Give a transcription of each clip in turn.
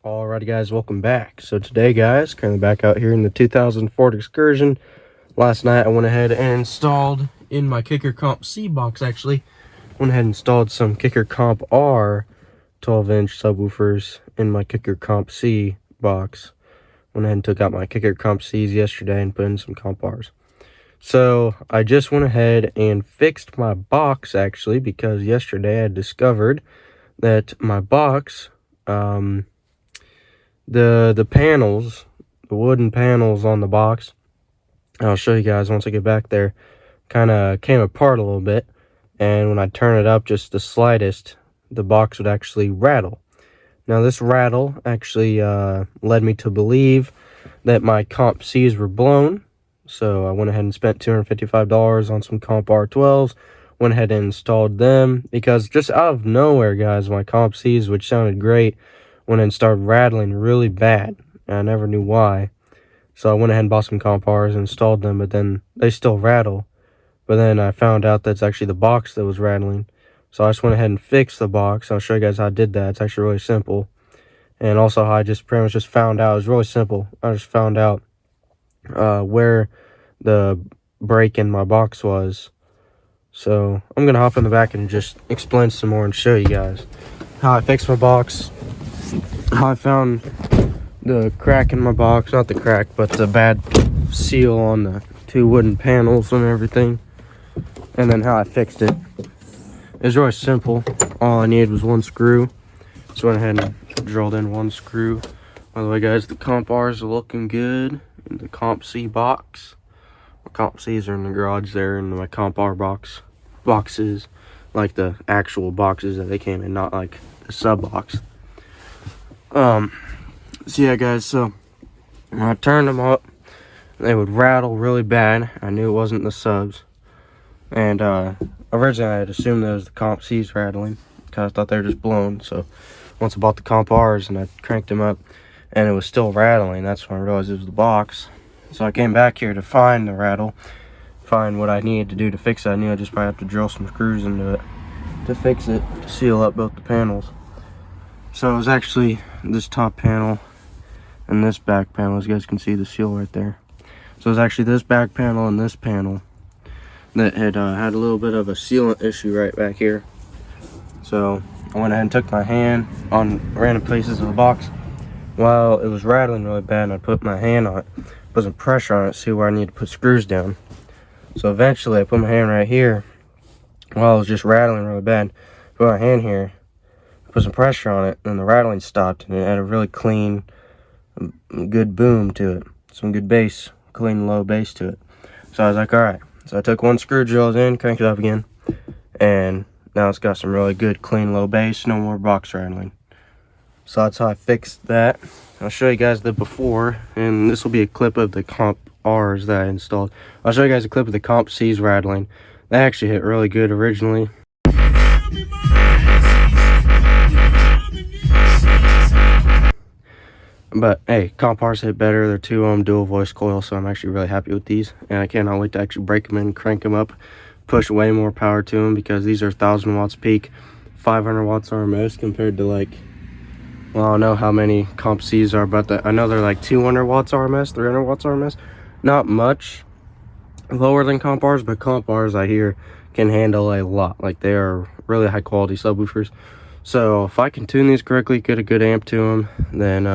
Alrighty guys, welcome back. So today guys, currently back out here in the 2004 Excursion. Last night I went ahead and installed in my Kicker Comp C box actually. Went ahead and installed some Kicker Comp R 12-inch subwoofers in my Kicker Comp C box. Went ahead and took out my Kicker Comp C's yesterday and put in some Comp R's. So I just went ahead and fixed my box actually, because yesterday I discovered that my box, the panels, the wooden panels on the box, I'll show you guys once I get back there, kind of came apart a little bit, and when I turn it up just the slightest, the box would actually rattle. Now this rattle actually led me to believe that my Comp C's were blown, so I went ahead and spent $255 on some Comp R12s, went ahead and installed them, because just out of nowhere guys, my Comp C's, which sounded great, went ahead and started rattling really bad, and I never knew why. So I went ahead and bought some Comp Rs and installed them, but then they still rattle. But then I found out that's actually the box that was rattling. So I just went ahead and fixed the box. I'll show you guys how I did that. It's actually really simple. And also how I just pretty much just found out. It was really simple. I just found out where the break in my box was. So I'm going to hop in the back and just explain some more and show you guys how I fixed my box, how I found the crack in my box, not the crack, but the bad seal on the two wooden panels and everything, and then how I fixed it. It was really simple. All I needed was one screw, so I went ahead and drilled in one screw. By the way guys, the Comp R's are looking good in the Comp C box. My Comp C's are in the garage there, and my Comp R boxes, like the actual boxes that they came in, not like the sub box. So yeah guys, so when I turned them up, they would rattle really bad. I knew it wasn't the subs, and originally I had assumed that was the Comp C's rattling, because I thought they were just blown. So once I bought the Comp R's and I cranked them up and it was still rattling, that's when I realized it was the box. So I came back here to find the rattle, find what I needed to do to fix it. I knew I just probably have to drill some screws into it to fix it, to seal up both the panels. So it was actually this top panel and this back panel. As you guys can see the seal right there. So it was actually this back panel and this panel that had had a little bit of a sealant issue right back here. So I went ahead and took my hand on random places of the box while it was rattling really bad, and I put my hand on it, put some pressure on it, see where I need to put screws down. So eventually I put my hand right here while it was just rattling really bad, put my hand here, put some pressure on it, and the rattling stopped, and it had a really clean, good boom to it, some good bass, clean low bass to it. So I was like, all right. So I took one screw, drilled in, cranked it up again, and now it's got some really good clean low bass, no more box rattling. So that's how I fixed that. I'll show you guys the before, and this will be a clip of the Comp R's that I installed. I'll show you guys a clip of the Comp C's rattling. They actually hit really good originally. But hey, Comp R's hit better. They're 2-ohm dual voice coil, so I'm actually really happy with these, and I cannot wait to actually break them in, crank them up, push way more power to them, because these are 1000 watts peak, 500 watts RMS, compared to like, well, I don't know how many Comp C's are, but I know they're like 200 watts RMS, 300 watts RMS. Not much lower than Comp R's, but Comp R's I hear can handle a lot. Like, they are really high quality subwoofers. So if I can tune these correctly, get a good amp to them, then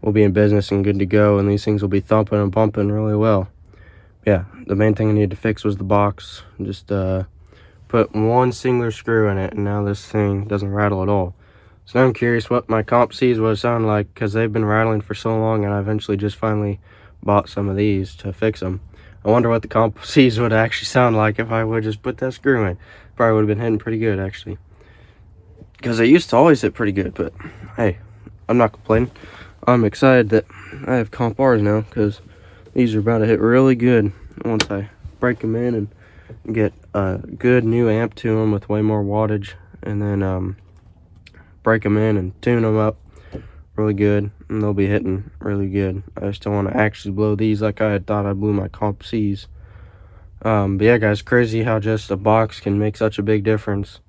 we'll be in business and good to go, and these things will be thumping and bumping really well. Yeah, the main thing I needed to fix was the box. Just put one singular screw in it, and now this thing doesn't rattle at all. So now I'm curious what my Comp C's would sound like, because they've been rattling for so long, and I eventually just finally bought some of these to fix them. I wonder what the Comp C's would actually sound like if I would just put that screw in. Probably would have been hitting pretty good actually, because they used to always hit pretty good. But hey, I'm not complaining. I'm excited that I have Comp R's now, because these are about to hit really good once I break them in and get a good new amp to them with way more wattage, and then break them in and tune them up really good, and they'll be hitting really good. I just don't want to actually blow these like I had thought I blew my Comp C's. But yeah guys, crazy how just a box can make such a big difference.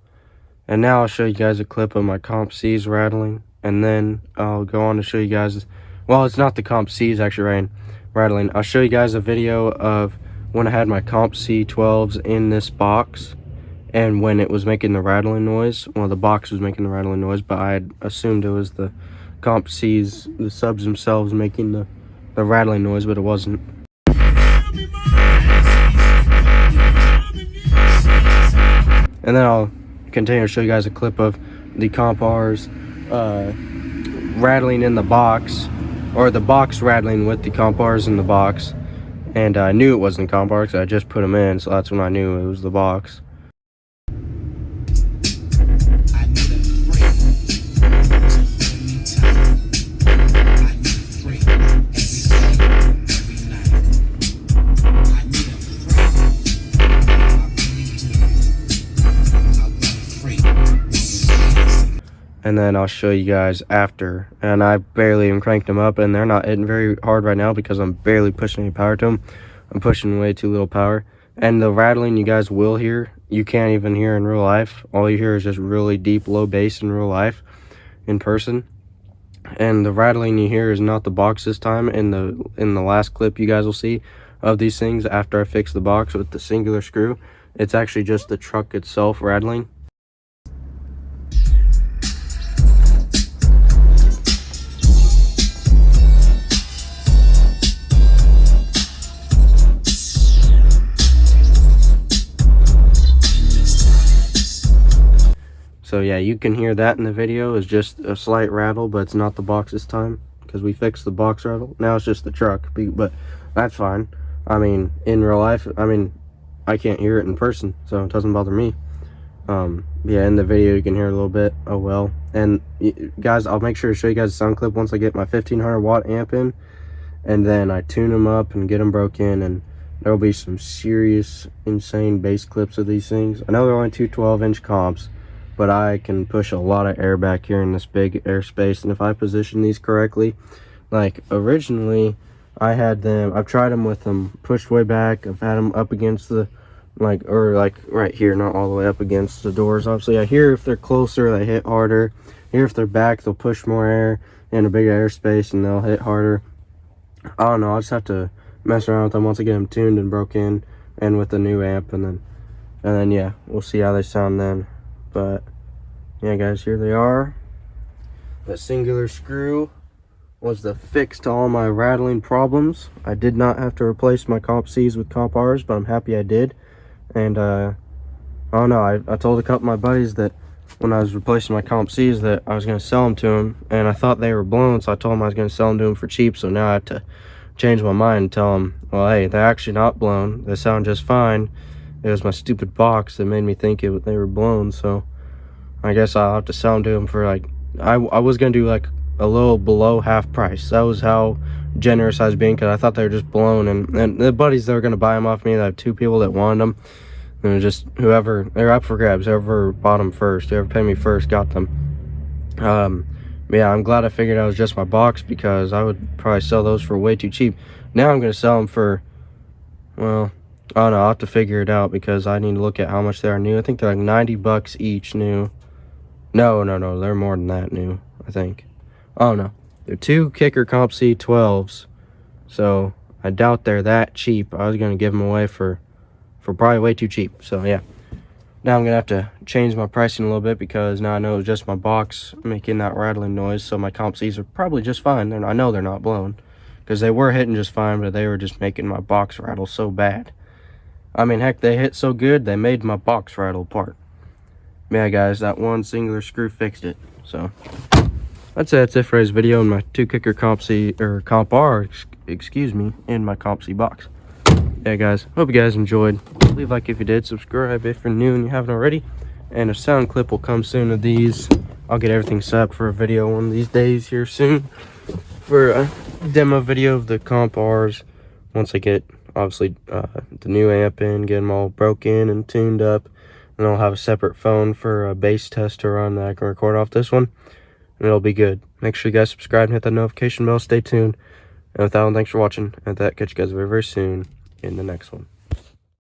And now I'll show you guys a clip of my Comp C's rattling. and then I'll go on to show you guys, well, it's not the comp C's actually rattling. I'll show you guys a video of when I had my comp C12s in this box and when it was making the rattling noise. Well, the box was making the rattling noise, but I had assumed it was the comp C's, the subs themselves, making the rattling noise, but it wasn't. And then I'll continue to show you guys a clip of the comp R's rattling in the box, or the box rattling with the comp R's in the box. And I knew it wasn't comp R's, I just put them in, so that's when I knew it was the box. And then I'll show you guys after. And I barely even cranked them up, and they're not hitting very hard right now because I'm barely pushing any power to them. I'm pushing way too little power. And the rattling you guys will hear, you can't even hear in real life. All you hear is just really deep low bass in real life, in person. And the rattling you hear is not the box this time. In the last clip you guys will see of these things after I fix the box with the singular screw, it's actually just the truck itself rattling. So yeah, you can hear that in the video. It's just a slight rattle, but it's not the box this time because we fixed the box rattle. Now it's just the truck, but that's fine. I mean, in real life, I mean, I can't hear it in person, so it doesn't bother me. Yeah, in the video you can hear it a little bit. Oh well. And guys, I'll make sure to show you guys a sound clip once I get my 1500 watt amp in, and then I tune them up and get them broke in, and there'll be some serious, insane bass clips of these things. I know they're only two 12-inch comps, but I can push a lot of air back here in this big airspace, and if I position these correctly, like originally I had them, I've tried them with them pushed way back, I've had them up against the, like right here, not all the way up against the doors. Obviously I hear if they're closer they hit harder, here if they're back they'll push more air in a bigger airspace and they'll hit harder. I don't know, I'll just have to mess around with them once I get them tuned and broke in, and with the new amp, and then yeah, we'll see how they sound then. But yeah guys, here they are. The singular screw was the fix to all my rattling problems. I did not have to replace my comp C's with comp R's, but I'm happy I did. And I don't know, I told a couple of my buddies that when I was replacing my comp C's that I was going to sell them to them, and I thought they were blown, so I told them I was going to sell them to them for cheap. So now I have to change my mind and tell them, well, hey, they're actually not blown, they sound just fine. It was my stupid box that made me think they were blown. So I guess I'll have to sell them to them for like, I was going to do like a little below half price. That was how generous I was being, because I thought they were just blown. And the buddies that were going to buy them off me, I have two people that wanted them. And it was just whoever, they're up for grabs. Whoever bought them first, whoever paid me first got them. Yeah, I'm glad I figured out it was just my box, because I would probably sell those for way too cheap. Now I'm going to sell them for, well, I don't know, I'll have to figure it out, because I need to look at how much they are new. I think they're like 90 bucks each new. No, they're more than that new, I think. Oh no, they're two Kicker Comp C12s, so I doubt they're that cheap. I was going to give them away for probably way too cheap. So yeah, now I'm going to have to change my pricing a little bit, because now I know it's just my box making that rattling noise. So my comp C's are probably just fine. I know they're not blown, because they were hitting just fine, but they were just making my box rattle so bad. I mean, heck, they hit so good they made my box rattle apart. Yeah guys, that one singular screw fixed it. So that's it for this video, and my two Kicker Comp C, or Comp R, excuse me, in my Comp C box. Yeah guys, hope you guys enjoyed. Leave a like if you did, subscribe if you're new and you haven't already, and a sound clip will come soon of these. I'll get everything set up for a video one of these days here soon, for a demo video of the Comp R's once I get obviously the new amp in, get them all broken and tuned up. And I'll have a separate phone for a bass test to run that I can record off this one, and it'll be good. Make sure you guys subscribe and hit that notification bell. Stay tuned. And with that one, thanks for watching. And with that, catch you guys very, very soon in the next one.